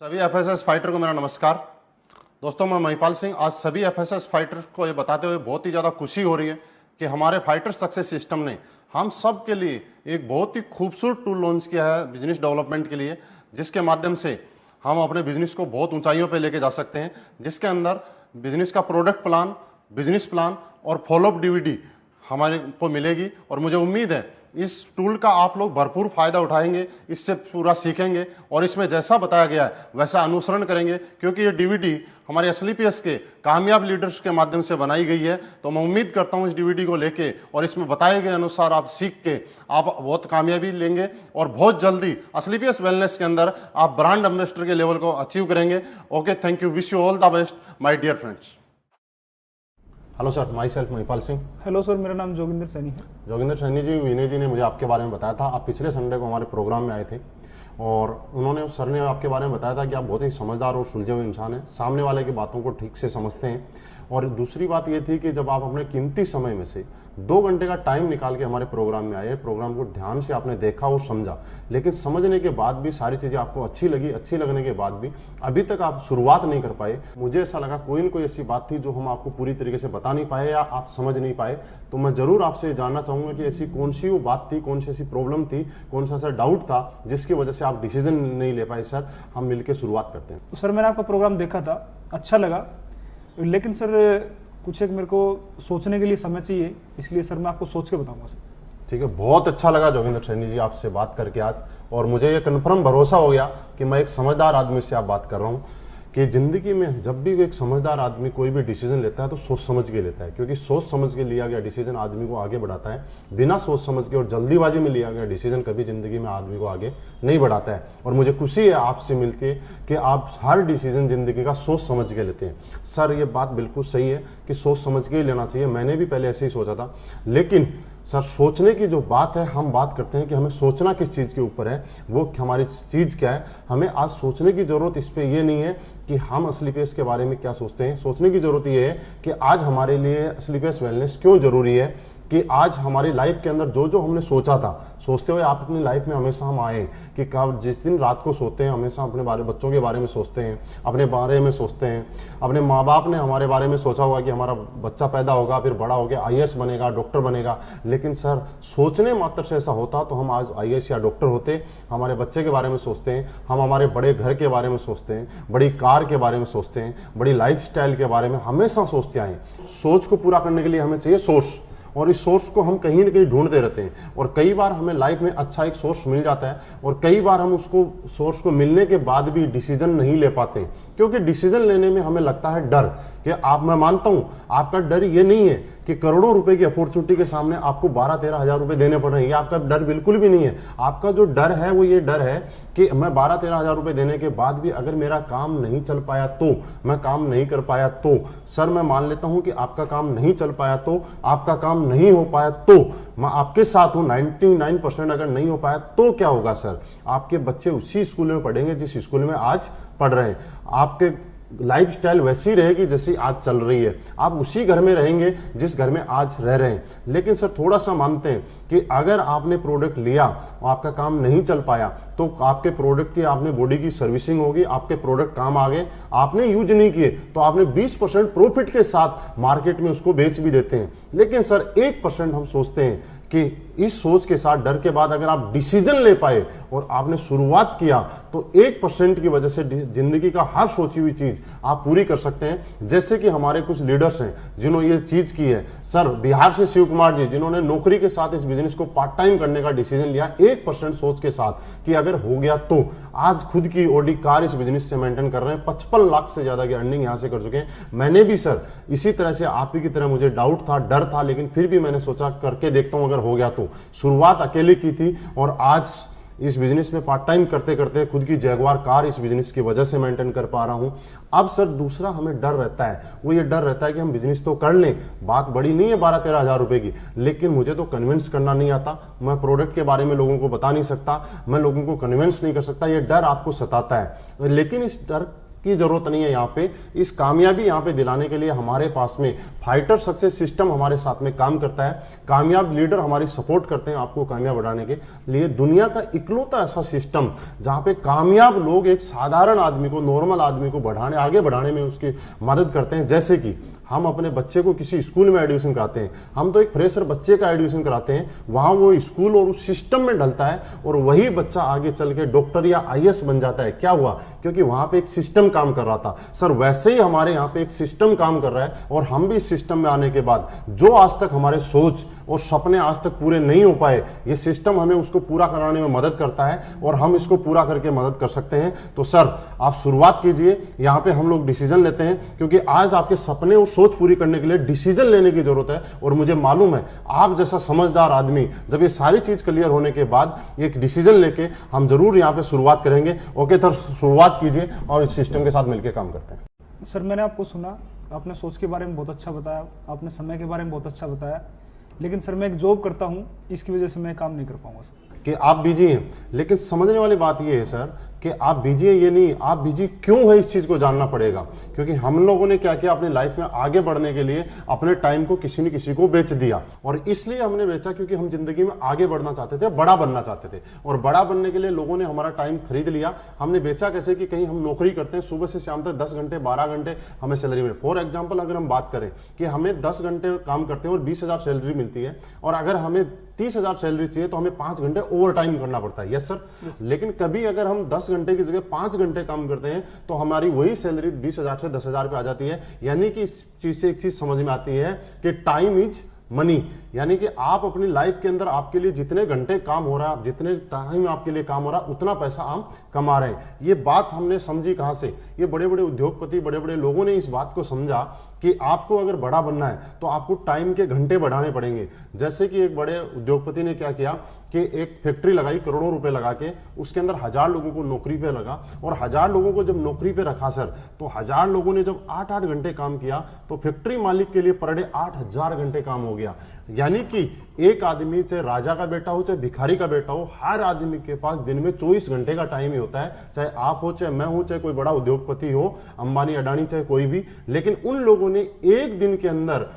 सभी FSS fighter को मेरा नमस्कार। दोस्तों, मैं महिपाल सिंह। आज सभी एफएसएस फाइटर को ये बताते हुए बहुत ही ज़्यादा खुशी हो रही है कि हमारे फाइटर सक्सेस सिस्टम ने हम सब के लिए एक बहुत ही खूबसूरत टूल लॉन्च किया है बिजनेस डेवलपमेंट के लिए, जिसके माध्यम से हम अपने बिजनेस को बहुत ऊंचाइयों पे लेके जा सकते हैं, जिसके अंदर बिजनेस का प्रोडक्ट प्लान, बिजनेस प्लान और फॉलोअप डीवीडी हमारे को मिलेगी। और मुझे उम्मीद है इस टूल का आप लोग भरपूर फायदा उठाएंगे, इससे पूरा सीखेंगे और इसमें जैसा बताया गया है वैसा अनुसरण करेंगे, क्योंकि ये डीवीडी हमारे एसएलपीएस के कामयाब लीडर्स के माध्यम से बनाई गई है। तो मैं उम्मीद करता हूँ इस डीवीडी को लेके और इसमें बताए गए अनुसार आप सीख के आप बहुत कामयाबी लेंगे और बहुत जल्दी एसएलपीएस वेलनेस के अंदर आप ब्रांड एम्बेसडर के लेवल को अचीव करेंगे। Okay, thank you, wish you all the best my dear friends. Hello sir, my self Mahipal Singh. Hello sir, मेरा नाम जोगिंदर सैनी है। जोगिंदर सैनी जी, विनय जी ने मुझे आपके बारे में बताया था। आप पिछले संडे को हमारे प्रोग्राम में आए थे और सर ने आपके बारे में बताया था कि आप बहुत ही समझदार और सुलझे हुए इंसान हैं, सामने वाले की बातों को ठीक से समझते हैं। और दूसरी बात ये थी कि जब आप अपने कीमती समय में से 2 घंटे का टाइम निकाल के हमारे प्रोग्राम में आए, प्रोग्राम को ध्यान से आपने देखा और समझा, लेकिन समझने के बाद भी सारी चीज़ें आपको अच्छी लगी। अच्छी लगने के बाद भी अभी तक आप शुरुआत नहीं कर पाए। मुझे ऐसा लगा कोई न कोई ऐसी बात थी जो हम आपको पूरी तरीके से बता नहीं पाए या आप समझ नहीं पाए। तो मैं ज़रूर आपसे जानना चाहूँगा कि ऐसी कौन सी वो बात थी, कौन सी ऐसी प्रॉब्लम थी, कौन सा ऐसा डाउट था जिसकी वजह से आप डिसीजन नहीं ले पाए। सर, हम मिलकर शुरुआत करते हैं। तो सर, मैंने आपका प्रोग्राम देखा था, अच्छा लगा, लेकिन सर कुछ एक मेरे को सोचने के लिए समय चाहिए, इसलिए सर मैं आपको सोच के बताऊंगा सर। ठीक है, बहुत अच्छा लगा जोगिंदर सैनी जी आपसे बात करके आज, और मुझे ये कन्फर्म भरोसा हो गया कि मैं एक समझदार आदमी से आप बात कर रहा हूँ कि ज़िंदगी में जब भी एक समझदार आदमी कोई भी डिसीजन लेता है तो सोच समझ के लेता है, क्योंकि सोच समझ के लिया गया डिसीजन आदमी को आगे बढ़ाता है। बिना सोच समझ के और जल्दीबाजी में लिया गया डिसीजन कभी ज़िंदगी में आदमी को आगे नहीं बढ़ाता है। और मुझे खुशी है आपसे मिलती है कि आप हर डिसीजन ज़िंदगी का सोच समझ के लेते हैं। सर, ये बात बिल्कुल सही है कि सोच समझ के ही लेना चाहिए। मैंने भी पहले ऐसे ही सोचा था, लेकिन सर सोचने की जो बात है, हम बात करते हैं कि हमें सोचना किस चीज़ के ऊपर है, वो हमारी चीज़ क्या है। हमें आज सोचने की ज़रूरत इस पर ये नहीं है कि हम एसएलपीएस के बारे में क्या सोचते हैं। सोचने की ज़रूरत ये है कि आज हमारे लिए एसएलपीएस वेलनेस क्यों ज़रूरी है, कि आज हमारी लाइफ के अंदर जो जो हमने सोचा था, सोचते हुए आप अपनी लाइफ में हमेशा हम आए कि कब जिस दिन रात को सोते हैं हमेशा अपने बच्चों के बारे में सोचते हैं, अपने बारे में सोचते हैं। अपने माँ बाप ने हमारे बारे में सोचा होगा कि हमारा बच्चा पैदा होगा, फिर बड़ा होकर आईएएस बनेगा, डॉक्टर बनेगा, लेकिन सर सोचने मात्र से ऐसा होता तो हम आज आईएएस या डॉक्टर होते। हमारे बच्चे के बारे में सोचते हैं, हम हमारे बड़े घर के बारे में सोचते हैं, बड़ी कार के बारे में सोचते हैं, बड़ी लाइफस्टाइल के बारे में हमेशा सोचते आए। सोच को पूरा करने के लिए हमें चाहिए सोर्स, और इस सोर्स को हम कहीं ना कहीं ढूंढते रहते हैं। और कई बार हमें लाइफ में अच्छा एक सोर्स मिल जाता है और कई बार हम उसको सोर्स को मिलने के बाद भी डिसीजन नहीं ले पाते, क्योंकि डिसीजन लेने में हमें लगता है डर कि मैं मानता हूं आपका डर ये नहीं है कि करोड़ों रुपए की अपॉर्चुनिटी के सामने आपको 12-13 हज़ार रुपए देने पड़ रहे हैं। ये आपका डर बिल्कुल भी नहीं है। आपका जो डर है वो ये डर है कि मैं 12-13 हज़ार रुपए देने के बाद भी अगर मेरा काम नहीं चल पाया तो, मैं काम नहीं कर पाया तो। सर, मैं मान लेता हूं कि आपका काम नहीं चल पाया तो, आपका काम नहीं हो पाया तो, मैं आपके साथ हूं। 99% अगर नहीं हो पाया तो क्या होगा सर? आपके बच्चे उसी स्कूल में पढ़ेंगे जिस स्कूल में आज पढ़ रहे हैं। आपके लाइफस्टाइल वैसी रहेगी जैसी आज चल रही है। आप उसी घर में रहेंगे जिस घर में आज रह रहे हैं। लेकिन सर थोड़ा सा मानते हैं कि अगर आपने प्रोडक्ट लिया और आपका काम नहीं चल पाया तो आपके प्रोडक्ट की आपने बॉडी की सर्विसिंग होगी, आपके प्रोडक्ट काम आ गए, आपने यूज नहीं किए तो आपने 20% प्रॉफिट के साथ मार्केट में उसको बेच भी देते हैं। लेकिन सर 1% हम सोचते हैं कि इस सोच के साथ, डर के बाद अगर आप डिसीजन ले पाए और आपने शुरुआत किया तो 1% की वजह से जिंदगी का हर सोची हुई चीज आप पूरी कर सकते हैं। जैसे कि हमारे कुछ लीडर्स हैं जिन्होंने ये चीज की है। सर, बिहार से शिव कुमार जी, जिन्होंने नौकरी के साथ इस बिजनेस को पार्ट टाइम करने का डिसीजन लिया 1% सोच के साथ कि अगर हो गया तो। आज खुद की ऑडी कार इस बिजनेस से मेंटेन कर रहे हैं, 55 लाख से ज्यादा की अर्निंग यहां से कर चुके हैं। मैंने भी सर इसी तरह से आप ही की तरह मुझे डाउट था, डर था, लेकिन फिर भी मैंने सोचा करके देखता हूं अगर हो गया तो। शुरुआत अकेले की थी और आज इस बिजनेस में पार्ट टाइम करते करते खुद की जैगवार कार इस बिजनेस की वजह से मेंटेन कर पा रहा हूं। अब सर दूसरा हमें डर रहता है, वो ये डर रहता है कि हम बिजनेस तो कर लें, बात बड़ी नहीं है 12-13 हज़ार रुपए की, लेकिन मुझे तो कन्विंस करना नहीं आता, मैं प्रोडक्ट के बारे में लोगों को बता नहीं सकता, मैं लोगों को कन्विंस नहीं कर सकता। ये डर आपको सताता है। लेकिन इस डर की जरूरत नहीं है। यहाँ पे इस कामयाबी यहाँ पे दिलाने के लिए हमारे पास में फाइटर सक्सेस सिस्टम हमारे साथ में काम करता है। कामयाब लीडर हमारी सपोर्ट करते हैं आपको कामयाब बनाने के लिए। दुनिया का इकलौता ऐसा सिस्टम जहाँ पे कामयाब लोग एक साधारण आदमी को, नॉर्मल आदमी को आगे बढ़ाने में उसकी मदद करते हैं। जैसे कि हम अपने बच्चे को किसी स्कूल में एडमिशन कराते हैं, हम तो एक फ्रेशर बच्चे का एडमिशन कराते हैं, वहां वो स्कूल और उस सिस्टम में ढलता है और वही बच्चा आगे चल के डॉक्टर या आईएएस बन जाता है। क्या हुआ? क्योंकि वहां पे एक सिस्टम काम कर रहा था। सर वैसे ही हमारे यहाँ पे एक सिस्टम काम कर रहा है और हम भी इस सिस्टम में आने के बाद जो आज तक हमारे सोच और सपने आज तक पूरे नहीं हो पाए, ये सिस्टम हमें उसको पूरा कराने में मदद करता है और हम इसको पूरा करके मदद कर सकते हैं। तो सर आप शुरुआत कीजिए। यहाँ पे हम लोग डिसीजन लेते हैं क्योंकि आज आपके सपने और सोच पूरी करने के लिए डिसीजन लेने की जरूरत है। और मुझे मालूम है आप जैसा समझदार आदमी जब ये सारी चीज क्लियर होने के बाद एक डिसीजन लेके हम जरूर यहाँ पे शुरुआत करेंगे। ओके, तो शुरुआत कीजिए और इस सिस्टम के साथ मिलकर काम करते हैं। सर मैंने आपको सुना, आपने सोच के बारे में बहुत अच्छा बताया, आपने समय के बारे में बहुत अच्छा बताया, लेकिन सर मैं एक जॉब करता हूँ, इसकी वजह से मैं काम नहीं कर पाऊंगा सर। कि आप बिजी हैं, लेकिन समझने वाली बात ये है सर कि आप बिजी हैं ये नहीं, आप बिजी क्यों है इस चीज को जानना पड़ेगा। क्योंकि हम लोगों ने क्या किया, अपनी लाइफ में आगे बढ़ने के लिए अपने टाइम को किसी न किसी को बेच दिया। और इसलिए हमने बेचा क्योंकि हम जिंदगी में आगे बढ़ना चाहते थे, बड़ा बनना चाहते थे। और बड़ा बनने के लिए लोगों ने हमारा टाइम खरीद लिया। हमने बेचा कैसे कि कहीं हम नौकरी करते हैं, सुबह से शाम तक 10 घंटे 12 घंटे हमें सैलरी मिले। फॉर एग्जाम्पल अगर हम बात करें कि हमें 10 घंटे काम करते हैं और 20,000 सैलरी मिलती है, और अगर हमें 30,000 सैलरी चाहिए तो हमें 5 घंटे ओवर टाइम करना पड़ता है। Yes sir. लेकिन कभी अगर हम 10 घंटे की जगह 5 घंटे काम करते हैं तो हमारी वही सैलरी 20,000 से 10,000 पे आ जाती है। यानी कि इस चीज से एक चीज समझ में आती है कि टाइम इज मनी। यानी कि आप अपनी लाइफ के अंदर आपके लिए जितने घंटे काम हो रहा है, जितने टाइम आपके लिए काम हो रहा है, उतना पैसा आप कमा रहे हैं। ये बात हमने समझी कहां से? ये बड़े बड़े उद्योगपति, बड़े बड़े लोगों ने इस बात को समझा कि आपको अगर बड़ा बनना है तो आपको टाइम के घंटे बढ़ाने पड़ेंगे। जैसे कि एक बड़े उद्योगपति ने क्या किया कि एक फैक्ट्री लगाई, करोड़ों रुपए लगा के, उसके अंदर 1000 लोगों को नौकरी पे लगा। और 1000 लोगों को जब नौकरी पे रखा सर, तो 1000 लोगों ने जब 8-8 घंटे काम किया तो फैक्ट्री मालिक के लिए पर डे 8000 घंटे काम हो गया। यानी कि एक आदमी, चाहे राजा का बेटा हो चाहे भिखारी का बेटा हो, हर आदमी के पास दिन में 24 घंटे का टाइम ही होता है। चाहे आप हो, चाहे मैं हूं, चाहे कोई बड़ा उद्योगपति हो, अंबानी अडानी, चाहे कोई भी। लेकिन उन लोगों ने एक दिन के अंदर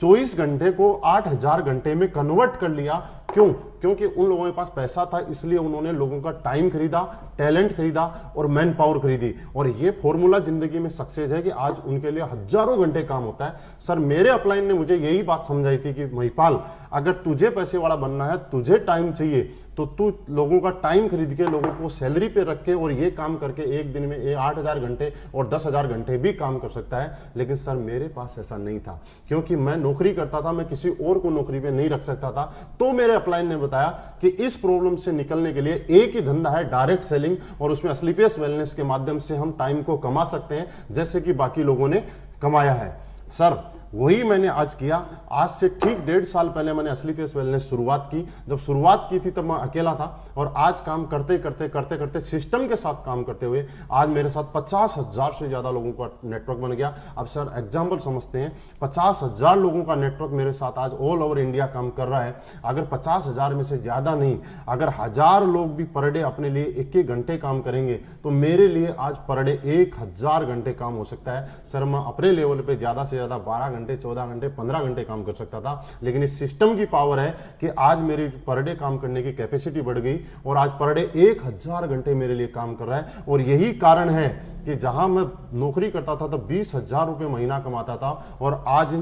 24 घंटे को 8000 घंटे में कन्वर्ट कर लिया। क्यों? क्योंकि उन लोगों के पास पैसा था, इसलिए उन्होंने लोगों का टाइम खरीदा, टैलेंट खरीदा और मैन पावर खरीदी। और ये फॉर्मूला जिंदगी में सक्सेस है कि आज उनके लिए हजारों घंटे काम होता है। सर मेरे अपलाइन ने मुझे यही बात समझाई थी कि महिपाल, अगर तुझे पैसे वाला बनना है, तुझे टाइम चाहिए, तो तू लोगों का टाइम खरीद के, लोगों को सैलरी पे रख के और ये काम करके एक दिन में 8000 घंटे और 10,000 घंटे भी काम कर सकता है। लेकिन सर मेरे पास ऐसा नहीं था, क्योंकि मैं नौकरी करता था, मैं किसी और को नौकरी पे नहीं रख सकता था। तो मेरे अपलाइन ने बताया कि इस प्रॉब्लम से निकलने के लिए एक ही धंधा है, डायरेक्ट सेलिंग, और उसमें स्लीपियस वेलनेस के माध्यम से हम टाइम को कमा सकते हैं जैसे कि बाकी लोगों ने कमाया है। सर वही मैंने आज किया। आज से ठीक 1.5 साल पहले मैंने असली पेस वेलनेस शुरुआत की। जब शुरुआत की थी तब मैं अकेला था, और आज काम करते करते करते करते सिस्टम के साथ काम करते हुए आज मेरे साथ 50,000 से ज्यादा लोगों का नेटवर्क बन गया। अब सर एग्जाम्पल समझते हैं, 50,000 लोगों का नेटवर्क मेरे साथ आज ऑल ओवर इंडिया काम कर रहा है। अगर 50,000 में से ज्यादा नहीं, अगर 1000 लोग भी पर डे अपने लिए 1-1 घंटे काम करेंगे तो मेरे लिए आज पर डे 1000 घंटे काम हो सकता है। सर मैं अपने लेवल पे ज्यादा से ज्यादा 12 घंटे, 14 घंटे, 15 घंटे काम कर सकता था, लेकिन इस सिस्टम की पावर है कि आज मेरी पर डे काम करने की कैपेसिटी बढ़ गई और आज पर डे 1000 घंटे मेरे लिए काम कर रहा है। और यही कारण है कि जहां मैं नौकरी करता था तब 20,000 रुपए महीना कमाता था, और आज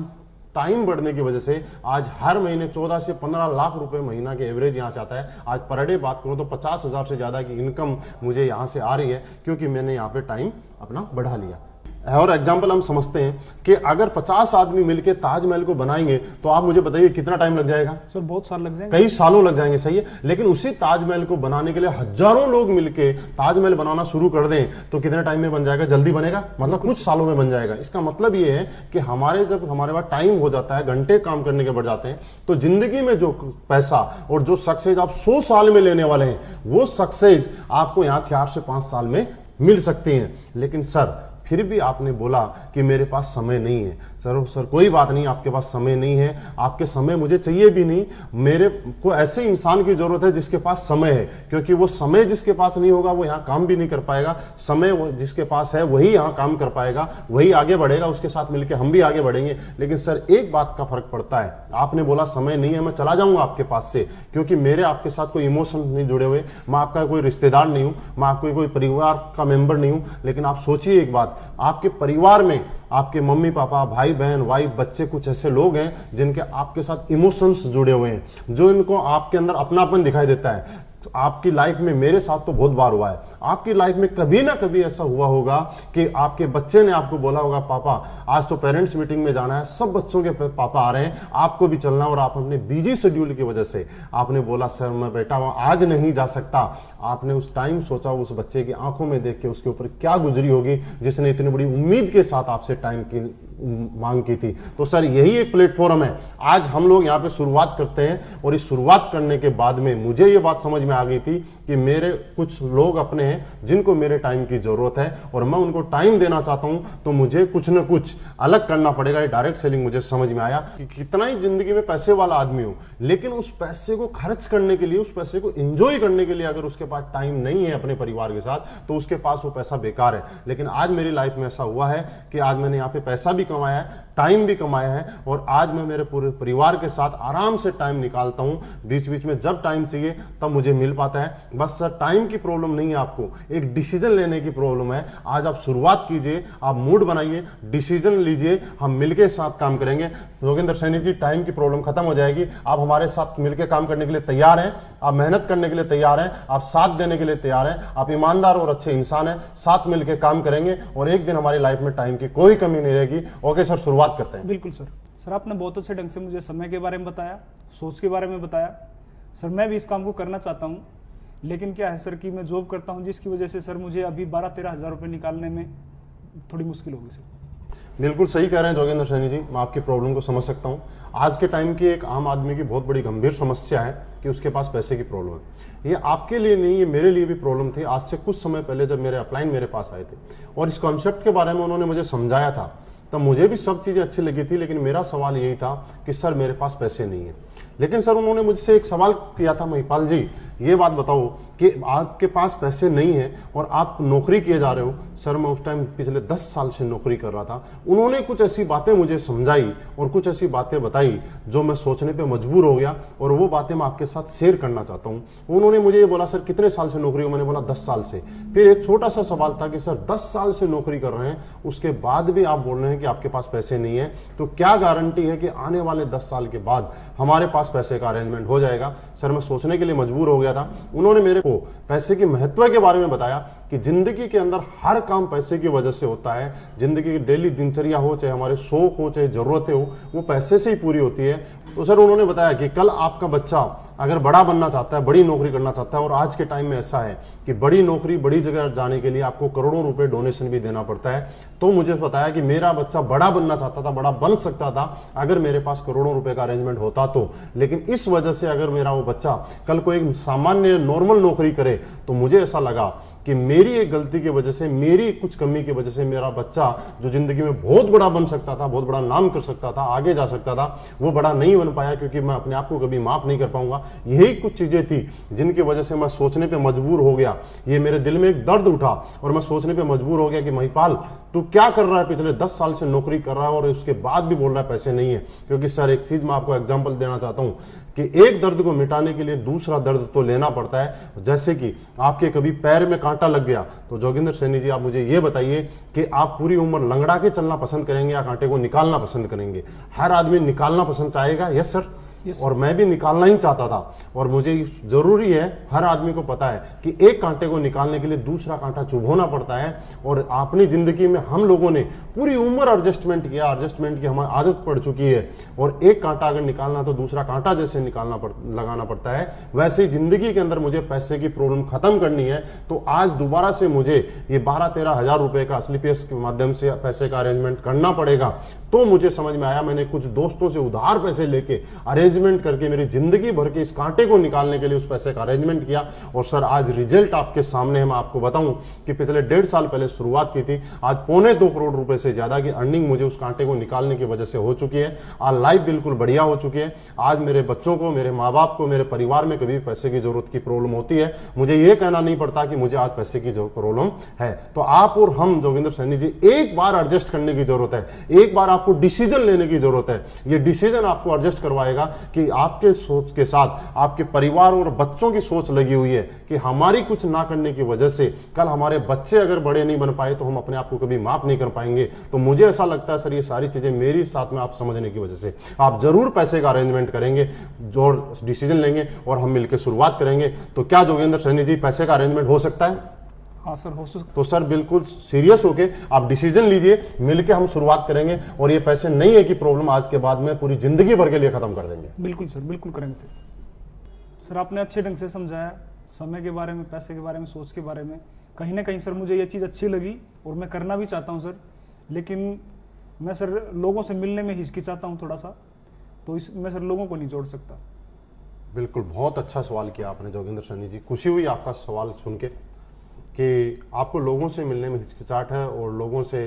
टाइम बढ़ने की वजह से आज हर महीने 14 से 15 लाख रुपए महीना के एवरेज यहां से आता है। आज पर डे बात करूं तो 50,000 से ज्यादा की इनकम मुझे यहां से आ रही है, क्योंकि मैंने यहां पे टाइम अपना बढ़ा लिया। और एग्जाम्पल हम समझते हैं कि अगर 50 आदमी मिलकर ताजमहल को बनाएंगे तो आप मुझे बताइए कितना टाइम लग जाएगा? सर बहुत साल लग जाएंगे, कई सालों लग जाएंगे, सही है। लेकिन उसी ताजमहल को बनाने के लिए हजारों लोग मिलकर ताजमहल बनाना शुरू कर दें तो कितने टाइम में बन जाएगा? जल्दी बनेगा, मतलब कुछ सालों में बन जाएगा। इसका मतलब ये है कि जब हमारे पास टाइम हो जाता है, घंटे काम करने के बढ़ जाते हैं, तो जिंदगी में जो पैसा और जो सक्सेस आप 100 साल में लेने वाले हैं, वो सक्सेस आपको यहाँ 4 से 5 साल में मिल सकती हैं। लेकिन सर फिर भी आपने बोला कि मेरे पास समय नहीं है। सर कोई बात नहीं, आपके पास समय नहीं है, आपके समय मुझे चाहिए भी नहीं। मेरे को ऐसे इंसान की जरूरत है जिसके पास समय है, क्योंकि वो समय जिसके पास नहीं होगा वो यहाँ काम भी नहीं कर पाएगा। समय जिसके पास है वही यहाँ काम कर पाएगा, वही आगे बढ़ेगा, उसके साथ मिलकर हम भी आगे बढ़ेंगे। लेकिन सर एक बात का फर्क पड़ता है, आपने बोला समय नहीं है, मैं चला जाऊंगा आपके पास से, क्योंकि मेरे आपके साथ कोई इमोशन नहीं जुड़े हुए, मैं आपका कोई रिश्तेदार नहीं हूं, मैं आपके कोई परिवार का मेंबर नहीं हूं। लेकिन आप सोचिए एक बात, आपके परिवार में आपके मम्मी पापा, भाई बहन, वाइफ, बच्चे, कुछ ऐसे लोग हैं जिनके आपके साथ इमोशंस जुड़े हुए हैं, जो इनको आपके अंदर अपनापन दिखाई देता है। तो आपकी लाइफ में, मेरे साथ तो बहुत बार हुआ है, आपकी लाइफ में कभी ना कभी ऐसा हुआ होगा कि आपके बच्चे ने आपको बोला होगा, पापा आज तो पेरेंट्स मीटिंग में जाना है, सब बच्चों के पापा आ रहे हैं, आपको भी चलना, और आप अपने बिजी शेड्यूल की वजह से आपने बोला सर मैं बेटा आज नहीं जा सकता। आपने उस टाइम सोचा उस बच्चे की आंखों में देख के उसके ऊपर क्या गुजरी होगी जिसने इतनी बड़ी उम्मीद के साथ आपसे टाइम की मांग की थी। तो सर यही एक प्लेटफॉर्म है, आज हम लोग यहाँ पे शुरुआत करते हैं, और इस शुरुआत करने के बाद में मुझे ये बात समझ में आ गई थी कि मेरे कुछ लोग अपने हैं जिनको मेरे टाइम की जरूरत है, और मैं उनको टाइम देना चाहता हूं, तो मुझे कुछ न कुछ अलग करना पड़ेगा। ये डायरेक्ट सेलिंग मुझे समझ में आया कि कितना ही जिंदगी में पैसे वाला आदमी हो, लेकिन उस पैसे को खर्च करने के लिए, उस पैसे को एंजॉय करने के लिए अगर उसके पास टाइम नहीं है अपने परिवार के साथ, तो उसके पास वो पैसा बेकार है। लेकिन आज मेरी लाइफ में ऐसा हुआ है कि आज मैंने यहाँ पे पैसा भी कमाया है, टाइम भी कमाया है, और आज मैं मेरे पूरे परिवार के साथ आराम से टाइम निकालता हूं। बीच बीच में जब टाइम चाहिए तब मुझे मिल पाता है। बस सर टाइम की प्रॉब्लम नहीं है, आपको एक डिसीजन लेने की प्रॉब्लम है। आज आप शुरुआत कीजिए, आप मूड बनाइए, डिसीजन लीजिए, हम मिलके साथ काम करेंगे। योगेंद्र सैनी जी, टाइम की प्रॉब्लम खत्म हो जाएगी। आप हमारे साथ मिलकर काम करने के लिए तैयार हैं, आप मेहनत करने के लिए तैयार हैं, आप साथ देने के लिए तैयार हैं, आप ईमानदार और अच्छे इंसान हैं, साथ मिलकर काम करेंगे और एक दिन हमारी लाइफ में टाइम की कोई कमी नहीं रहेगी। ओके सर, शुरुआत करते हैं। बिल्कुल सर। सर आपने बहुत अच्छे ढंग से मुझे समय के बारे में बताया, सोच के बारे में बताया। सर मैं भी इस काम को करना चाहता हूँ, लेकिन क्या है सर कि मैं जॉब करता हूँ, जिसकी वजह से सर मुझे अभी 12-13 हज़ार रुपये निकालने में थोड़ी मुश्किल होगी सर। बिल्कुल सही कह रहे हैं जोगेंद्र सैनी जी, मैं आपकी प्रॉब्लम को समझ सकता हूं। आज के टाइम की एक आम आदमी की बहुत बड़ी गंभीर समस्या है कि उसके पास पैसे की प्रॉब्लम है। ये आपके लिए नहीं, ये मेरे लिए भी प्रॉब्लम थी। आज से कुछ समय पहले जब मेरे अपलाइन मेरे पास आए थे और इस कॉन्सेप्ट के बारे में उन्होंने मुझे समझाया था, तब मुझे भी सब चीज़ें अच्छी लगी थी, लेकिन मेरा सवाल यही था कि सर मेरे पास पैसे नहीं है। लेकिन सर उन्होंने मुझसे एक सवाल किया था, महिपाल जी ये बात बताओ कि आपके पास पैसे नहीं है और आप नौकरी किए जा रहे हो। सर मैं उस टाइम पिछले 10 साल से नौकरी कर रहा था। उन्होंने कुछ ऐसी बातें मुझे समझाई और कुछ ऐसी बातें बताई जो मैं सोचने पे मजबूर हो गया, और वो बातें मैं आपके साथ शेयर करना चाहता हूँ। उन्होंने मुझे ये बोला, सर कितने साल से नौकरी हो? मैंने बोला 10 साल से। फिर एक छोटा सा सवाल था कि सर 10 साल से नौकरी कर रहे हैं, उसके बाद भी आप बोल रहे हैं कि आपके पास पैसे नहीं है, तो क्या गारंटी है कि आने वाले 10 साल के बाद हमारे पास पैसे का अरेंजमेंट हो जाएगा? सर मैं सोचने के लिए मजबूर हो गया था। उन्होंने मेरे को पैसे के महत्व के बारे में बताया कि जिंदगी के अंदर हर काम पैसे की वजह से होता है। जिंदगी की डेली दिनचर्या हो, चाहे हमारे शौक हो, चाहे जरूरतें हो, वो पैसे से ही पूरी होती है। तो सर उन्होंने बताया कि कल आपका बच्चा अगर बड़ा बनना चाहता है, बड़ी नौकरी करना चाहता है, और आज के टाइम में ऐसा है कि बड़ी नौकरी, बड़ी जगह जाने के लिए आपको करोड़ों रुपए डोनेशन भी देना पड़ता है। तो मुझे बताया कि मेरा बच्चा बड़ा बनना चाहता था, बड़ा बन सकता था अगर मेरे पास करोड़ों रुपए का अरेंजमेंट होता तो। लेकिन इस वजह से अगर मेरा वो बच्चा कल को एक सामान्य नॉर्मल नौकरी करे, तो मुझे ऐसा लगा कि मेरी एक गलती की वजह से, मेरी कुछ कमी की वजह से मेरा बच्चा जो जिंदगी में बहुत बड़ा बन सकता था, बहुत बड़ा नाम कर सकता था, आगे जा सकता था, वो बड़ा नहीं बन पाया, क्योंकि मैं अपने आप को कभी माफ नहीं कर पाऊंगा। यही कुछ चीजें थी जिनकी वजह से मैं सोचने पे मजबूर हो गया। ये मेरे दिल में एक दर्द उठा और मैं सोचने पे मजबूर हो गया कि महिपाल तू क्या कर रहा है, पिछले 10 साल से नौकरी कर रहा है और उसके बाद भी बोल रहा है पैसे नहीं है। क्योंकि सर एक चीज मैं आपको एग्जांपल देना चाहता हूं कि एक दर्द को मिटाने के लिए दूसरा दर्द तो लेना पड़ता है। जैसे कि आपके कभी पैर में कांटा लग गया, तो जोगिंदर सैनी जी आप मुझे ये बताइए कि आप पूरी उम्र लंगड़ा के चलना पसंद करेंगे या कांटे को निकालना पसंद करेंगे? हर आदमी निकालना पसंद चाहेगा। यस सर, और मैं भी निकालना ही चाहता था। और मुझे जरूरी है, हर आदमी को पता है कि एक कांटे को निकालने के लिए दूसरा कांटा चुभोना पड़ता है। और अपनी जिंदगी में हम लोगों ने पूरी उम्र एडजस्टमेंट किया, एडजस्टमेंट की हमारी आदत पड़ चुकी है। और एक कांटा अगर निकालना तो दूसरा कांटा जैसे लगाना पड़ता है, वैसे ही जिंदगी के अंदर मुझे पैसे की प्रॉब्लम खत्म करनी है। तो आज दोबारा से मुझे ये 12-13 हज़ार रुपए का स्लीपियस के माध्यम से पैसे का अरेंजमेंट करना पड़ेगा। तो मुझे समझ में आया, मैंने कुछ दोस्तों से उधार पैसे लेके अरेंज अरेंजमेंट करके मेरी जिंदगी भर के इस कांटे को निकालने के लिए उस पैसे का अरेंजमेंट किया। और सर आज रिजल्ट आपके सामने है। मैं आपको बताऊं कि पिछले 1.5 साल पहले शुरुआत की थी, आज 2.25 करोड़ रुपए से ज्यादा की अर्निंग मुझे उस कांटे को निकालने की वजह से हो चुकी है। आज लाइफ बिल्कुल बढ़िया हो चुकी है। आज मेरे बच्चों को, मेरे माँ बाप को, मेरे परिवार में कभी पैसे की जरूरत की प्रॉब्लम होती है, मुझे ये कहना नहीं पड़ता कि मुझे आज पैसे की जो प्रॉब्लम है। तो आप और हम जोगिंदर सैनी जी एक बार एडजस्ट करने की जरूरत है, एक बार आपको डिसीजन लेने की जरूरत है। ये डिसीजन आपको एडजस्ट करवाएगा कि आपके सोच के साथ आपके परिवार और बच्चों की सोच लगी हुई है कि हमारी कुछ ना करने की वजह से कल हमारे बच्चे अगर बड़े नहीं बन पाए तो हम अपने आप को कभी माफ नहीं कर पाएंगे। तो मुझे ऐसा लगता है सर ये सारी चीजें मेरी साथ में आप समझने की वजह से आप जरूर पैसे का अरेंजमेंट करेंगे, जो डिसीजन लेंगे और हम मिलकर शुरुआत करेंगे। तो क्या जोगिंदर सैनी जी पैसे का अरेंजमेंट हो सकता है? हाँ सर, हो सकता। तो सर बिल्कुल सीरियस होके आप डिसीजन लीजिए, मिलके हम शुरुआत करेंगे। और ये पैसे नहीं है कि प्रॉब्लम आज के बाद में पूरी जिंदगी भर के लिए खत्म कर देंगे। बिल्कुल सर, बिल्कुल करेंगे सर। आपने अच्छे ढंग से समझाया, समय के बारे में, पैसे के बारे में, सोच के बारे में। कहीं ना कहीं सर मुझे ये चीज़ अच्छी लगी और मैं करना भी चाहता हूँ सर, लेकिन मैं सर लोगों से मिलने में हिचकिचाता हूँ थोड़ा सा, तो मैं सर लोगों को नहीं जोड़ सकता। बिल्कुल, बहुत अच्छा सवाल किया आपने जोगिंदर सैनी जी। खुशी हुई आपका सवाल सुन के कि आपको लोगों से मिलने में हिचकिचाहट है और लोगों से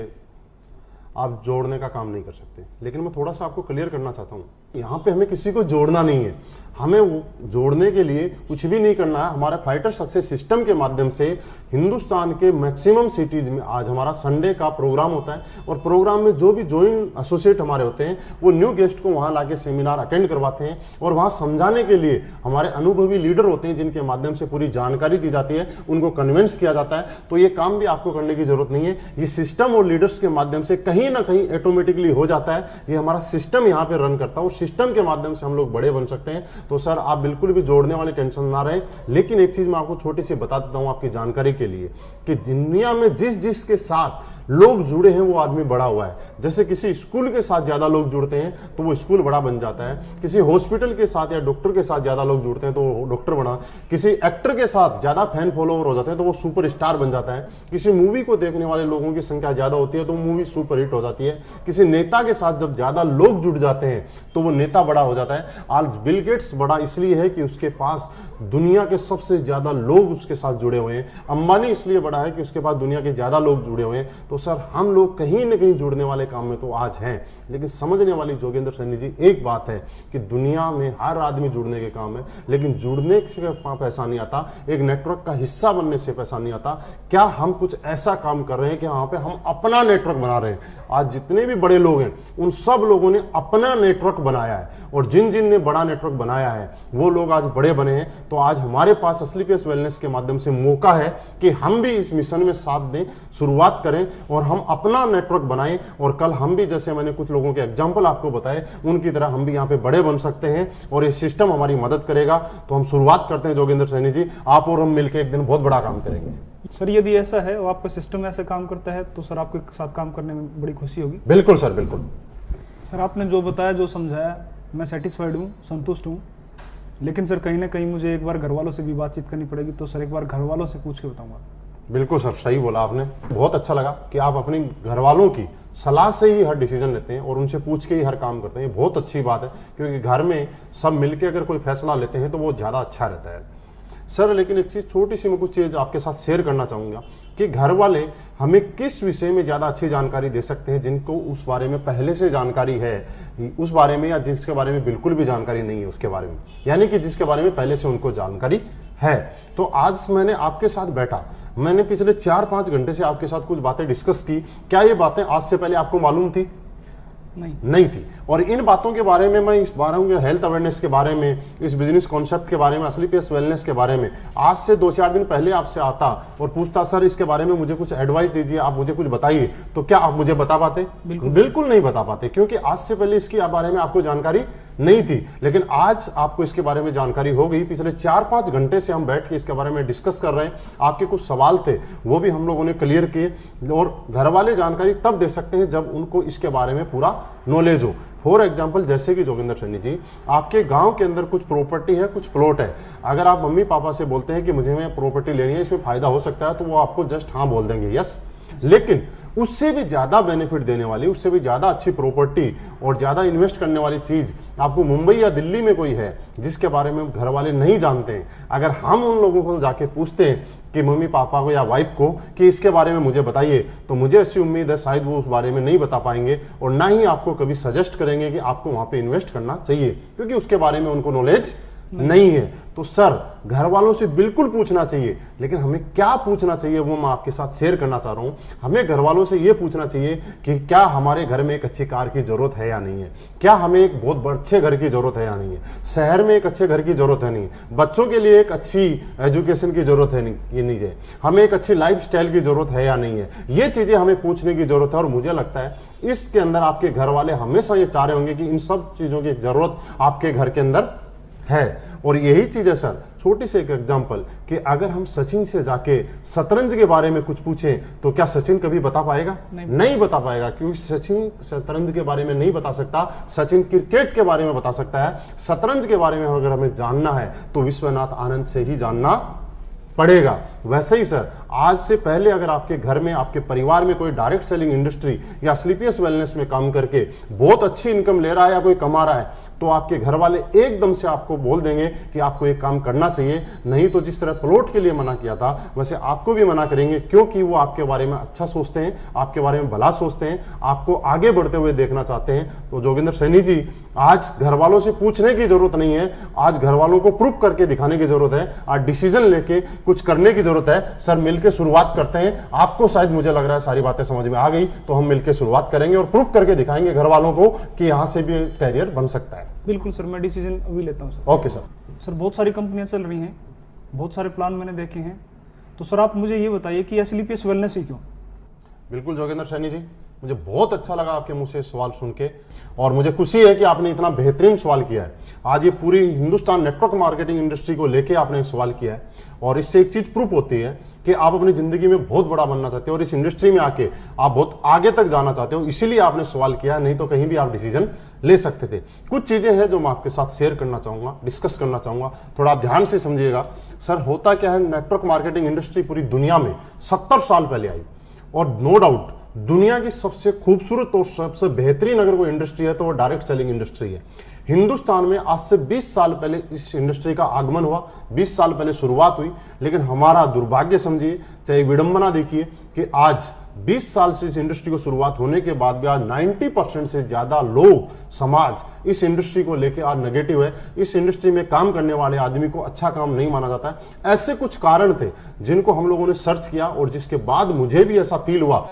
आप जोड़ने का काम नहीं कर सकते। लेकिन मैं थोड़ा सा आपको क्लियर करना चाहता हूँ, यहाँ पे हमें किसी को जोड़ना नहीं है, हमें वो जोड़ने के लिए कुछ भी नहीं करना है। हमारे फाइटर सक्सेस सिस्टम के माध्यम से हिंदुस्तान के मैक्सिमम सिटीज में आज हमारा संडे का प्रोग्राम होता है और प्रोग्राम में जो भी ज्वाइंट एसोसिएट हमारे होते हैं वो न्यू गेस्ट को वहाँ लाके सेमिनार अटेंड करवाते हैं और वहाँ समझाने के लिए हमारे अनुभवी लीडर होते हैं जिनके माध्यम से पूरी जानकारी दी जाती है, उनको कन्विंस किया जाता है। तो ये काम भी आपको करने की जरूरत नहीं है, ये सिस्टम और लीडर्स के माध्यम से कहीं ना कहीं ऑटोमेटिकली हो जाता है। ये हमारा सिस्टम यहाँ पे रन करता है और सिस्टम के माध्यम से हम लोग बड़े बन सकते हैं। तो सर आप बिल्कुल भी जोड़ने वाली टेंशन ना रहे। लेकिन एक चीज मैं आपको छोटी सी बता देता हूं आपकी जानकारी के लिए कि दुनिया में जिस के साथ लोग जुड़े हैं वो आदमी बड़ा हुआ है। जैसे किसी स्कूल के साथ ज्यादा लोग जुड़ते हैं तो वो स्कूल बड़ा बन जाता है, किसी हॉस्पिटल के साथ या डॉक्टर के साथ ज्यादा लोग जुड़ते हैं तो वो डॉक्टर बना, किसी एक्टर के साथ ज्यादा फैन फॉलोवर हो जाते हैं तो वो सुपर स्टार बन जाता है, किसी मूवी को देखने वाले लोगों की संख्या ज्यादा होती है तो मूवी सुपर हिट हो जाती है, किसी नेता के साथ जब ज्यादा लोग जुड़ जाते हैं तो वो नेता बड़ा हो जाता है। आज बिल गेट्स बड़ा इसलिए है कि उसके पास दुनिया के सबसे ज्यादा लोग उसके साथ जुड़े हुए हैं। अंबानी इसलिए बड़ा है कि उसके पास दुनिया के ज्यादा लोग जुड़े हुए हैं। तो सर हम लोग कहीं ना कहीं जुड़ने वाले काम में तो आज हैं, लेकिन समझने वाली जोगिंदर सैनी जी एक बात है कि दुनिया में हर आदमी जुड़ने के काम है, लेकिन जुड़ने से पैसा नहीं आता, एक नेटवर्क का हिस्सा बनने से पैसा नहीं आता। क्या हम कुछ ऐसा काम कर रहे हैं कि वहां पे हम अपना नेटवर्क बना रहे हैं? आज जितने भी बड़े लोग हैं उन सब लोगों ने अपना नेटवर्क बनाया है और जिन जिन ने बड़ा नेटवर्क बनाया है वो लोग आज बड़े बने हैं। तो आज हमारे पास असलीपियस वेलनेस के माध्यम से मौका है कि हम भी इस मिशन में साथ दें, शुरुआत करें और हम अपना नेटवर्क बनाएं और कल हम भी, जैसे मैंने कुछ लोगों के एग्जांपल आपको बताए, उनकी तरह हम भी यहाँ पे बड़े बन सकते हैं और ये सिस्टम हमारी मदद करेगा। तो हम शुरुआत करते हैं जोगिंदर सैनी जी, आप और हम मिलकर एक दिन बहुत बड़ा काम करेंगे। सर यदि ऐसा है और आपका सिस्टम ऐसे काम करता है तो सर आपके साथ काम करने में बड़ी खुशी होगी। बिल्कुल सर, बिल्कुल सर। आपने जो बताया, जो समझाया, मैं सेटिस्फाइड हूँ, संतुष्ट हूँ। लेकिन सर कहीं ना कहीं मुझे एक बार घर वालों से भी बातचीत करनी पड़ेगी, तो सर एक बार घर वालों से पूछ के बताऊंगा। बिल्कुल सर, सही बोला आपने। बहुत अच्छा लगा कि आप अपने घर वालों की सलाह से ही हर डिसीजन लेते हैं और उनसे पूछ के ही हर काम करते हैं। बहुत अच्छी बात है क्योंकि घर में सब मिलके अगर कोई फैसला लेते हैं तो वो ज़्यादा अच्छा रहता है सर। लेकिन एक चीज़, छोटी सी मैं कुछ चीज़ आपके साथ शेयर करना चाहूँगा कि घर वाले हमें किस विषय में ज़्यादा अच्छी जानकारी दे सकते हैं जिनको उस बारे में पहले से जानकारी है उस बारे में, या जिसके बारे में बिल्कुल भी जानकारी नहीं है उसके बारे में, यानी कि जिसके बारे में पहले से उनको जानकारी है। तो आज मैंने आपके साथ बैठा, मैंने पिछले 4-5 घंटे से आपके साथ कुछ बातें डिस्कस की। क्या ये बातें आज से पहले आपको मालूम थी? नहीं थी। और इन बातों के बारे में, मैं इस बारे में हेल्थ अवेयरनेस के बारे में, इस बिजनेस कॉन्सेप्ट के बारे में, असलीपियस वेलनेस के बारे में आज से 2-4 दिन पहले आपसे आता और पूछता सर इसके बारे में मुझे कुछ एडवाइस दीजिए, आप मुझे कुछ बताइए, तो क्या आप मुझे बता पाते? बिल्कुल नहीं बता पाते, क्योंकि आज से पहले इसके बारे में आपको जानकारी नहीं थी। लेकिन आज आपको इसके बारे में जानकारी हो गई। पिछले 4-5 घंटे से हम बैठ के इसके बारे में डिस्कस कर रहे हैं। आपके कुछ सवाल थे वो भी हम लोगों ने क्लियर किए। और घर वाले जानकारी तब दे सकते हैं जब उनको इसके बारे में पूरा नॉलेज हो। फॉर एग्जाम्पल, जैसे कि जोगिंदर सैनी जी, आपके गांव के अंदर कुछ प्रॉपर्टी है, कुछ प्लॉट है। अगर आप मम्मी पापा से बोलते हैं कि मुझे मैं प्रॉपर्टी लेनी है, इसमें फायदा हो सकता है, तो वो आपको जस्ट हाँ बोल देंगे, यस। लेकिन उससे भी ज़्यादा बेनिफिट देने वाली, उससे भी ज़्यादा अच्छी प्रॉपर्टी और ज़्यादा इन्वेस्ट करने वाली चीज़ आपको मुंबई या दिल्ली में कोई है जिसके बारे में घर वाले नहीं जानते हैं, अगर हम उन लोगों को जाके पूछते हैं कि मम्मी पापा को या वाइफ को कि इसके बारे में मुझे बताइए, तो मुझे ऐसी उम्मीद है शायद वो उस बारे में नहीं बता पाएंगे और ना ही आपको कभी सजेस्ट करेंगे कि आपको वहाँ पे इन्वेस्ट करना चाहिए, क्योंकि उसके बारे में उनको नॉलेज नहीं है। तो सर, घर वालों से बिल्कुल पूछना चाहिए, लेकिन हमें क्या पूछना चाहिए वो मैं आपके साथ शेयर करना चाह रहा हूं। हमें घर वालों से ये पूछना चाहिए कि क्या हमारे घर में एक अच्छी कार की जरूरत है या नहीं है, क्या हमें एक बहुत अच्छे घर की जरूरत है या नहीं है, शहर में एक अच्छे घर की जरूरत है नहीं, बच्चों के लिए एक अच्छी एजुकेशन की जरूरत है नहीं है, हमें एक अच्छी लाइफ स्टाइल की जरूरत है या नहीं है। ये चीजें हमें पूछने की जरूरत है और मुझे लगता है इसके अंदर आपके घर वाले हमेशा ये चाह रहे होंगे कि इन सब चीजों की जरूरत आपके घर के अंदर है। और यही चीज है सर, छोटी सी एक एग्जांपल कि अगर हम सचिन से जाके शतरंज के बारे में कुछ पूछें तो क्या सचिन कभी बता पाएगा? नहीं बता पाएगा, क्योंकि सचिन शतरंज के बारे में नहीं बता सकता, सचिन क्रिकेट के बारे में बता सकता है। शतरंज के बारे में अगर हमें जानना है तो विश्वनाथ आनंद से ही जानना पड़ेगा। वैसे ही सर, आज से पहले अगर आपके घर में, आपके परिवार में कोई डायरेक्ट सेलिंग इंडस्ट्री या स्लीपियस वेलनेस में काम करके बहुत अच्छी इनकम ले रहा है या कोई कमा रहा है, तो आपके घर वाले एकदम से आपको बोल देंगे कि आपको एक काम करना चाहिए। नहीं तो जिस तरह प्लॉट के लिए मना किया था वैसे आपको भी मना करेंगे, क्योंकि वो आपके बारे में अच्छा सोचते हैं, आपके बारे में भला सोचते हैं, आपको आगे बढ़ते हुए देखना चाहते हैं। तो जोगिंदर सैनी जी, आज घर वालों से पूछने की जरूरत नहीं है, आज घर वालों को प्रूफ करके दिखाने की जरूरत है, आज डिसीजन लेके कुछ करने की जरूरत है। सर, मिलकर शुरुआत करते हैं। आपको शायद मुझे लग रहा है सारी बातें समझ में आ गई, तो हम मिलकर शुरुआत करेंगे और प्रूफ करके दिखाएंगे घर वालों को कि यहां से भी कैरियर बन सकता है। बिल्कुल सर, मैं डिसीजन अभी लेता हूँ सर। Okay sir. सर, बहुत सारी कंपनियां चल रही हैं, बहुत सारे प्लान मैंने देखे हैं, तो सर आप मुझे ये बताइए कि स्लीपियस वेलनेस ही क्यों? बिल्कुल जोगिंदर सैनी जी, मुझे बहुत अच्छा लगा आपके मुंह से सवाल सुन के, और मुझे खुशी है कि आपने इतना बेहतरीन सवाल किया है। आज ये पूरी हिंदुस्तान नेटवर्क मार्केटिंग इंडस्ट्री को लेके आपने सवाल किया है, और इससे एक चीज प्रूफ होती है कि आप अपनी जिंदगी में बहुत बड़ा बनना चाहते हो और इस इंडस्ट्री में आके आप बहुत आगे तक जाना चाहते हो, इसीलिए आपने सवाल किया, नहीं तो कहीं भी आप डिसीजन ले सकते थे। कुछ चीजें हैं जो मैं आपके साथ शेयर करना चाहूंगा, डिस्कस करना चाहूंगा, थोड़ा आप ध्यान से समझिएगा। सर, होता क्या है, नेटवर्क मार्केटिंग इंडस्ट्री पूरी दुनिया में 70 साल पहले आई, और नो डाउट दुनिया की सबसे खूबसूरत और सबसे बेहतरीन अगर कोई इंडस्ट्री है तो वो डायरेक्ट सेलिंग इंडस्ट्री है। हिंदुस्तान में आज से 20 साल पहले इस इंडस्ट्री का आगमन हुआ, 20 साल पहले शुरुआत हुई, लेकिन हमारा दुर्भाग्य समझिए, चाहे विडंबना देखिए कि आज 20 साल से इस इंडस्ट्री को शुरुआत होने के बाद भी आज 90% से ज्यादा लोग, समाज इस इंडस्ट्री को लेकर आज नेगेटिव है। इस इंडस्ट्री में काम करने वाले आदमी को अच्छा काम नहीं माना जाता है। ऐसे कुछ कारण थे जिनको हम लोगों ने सर्च किया और जिसके बाद मुझे भी ऐसा फील हुआ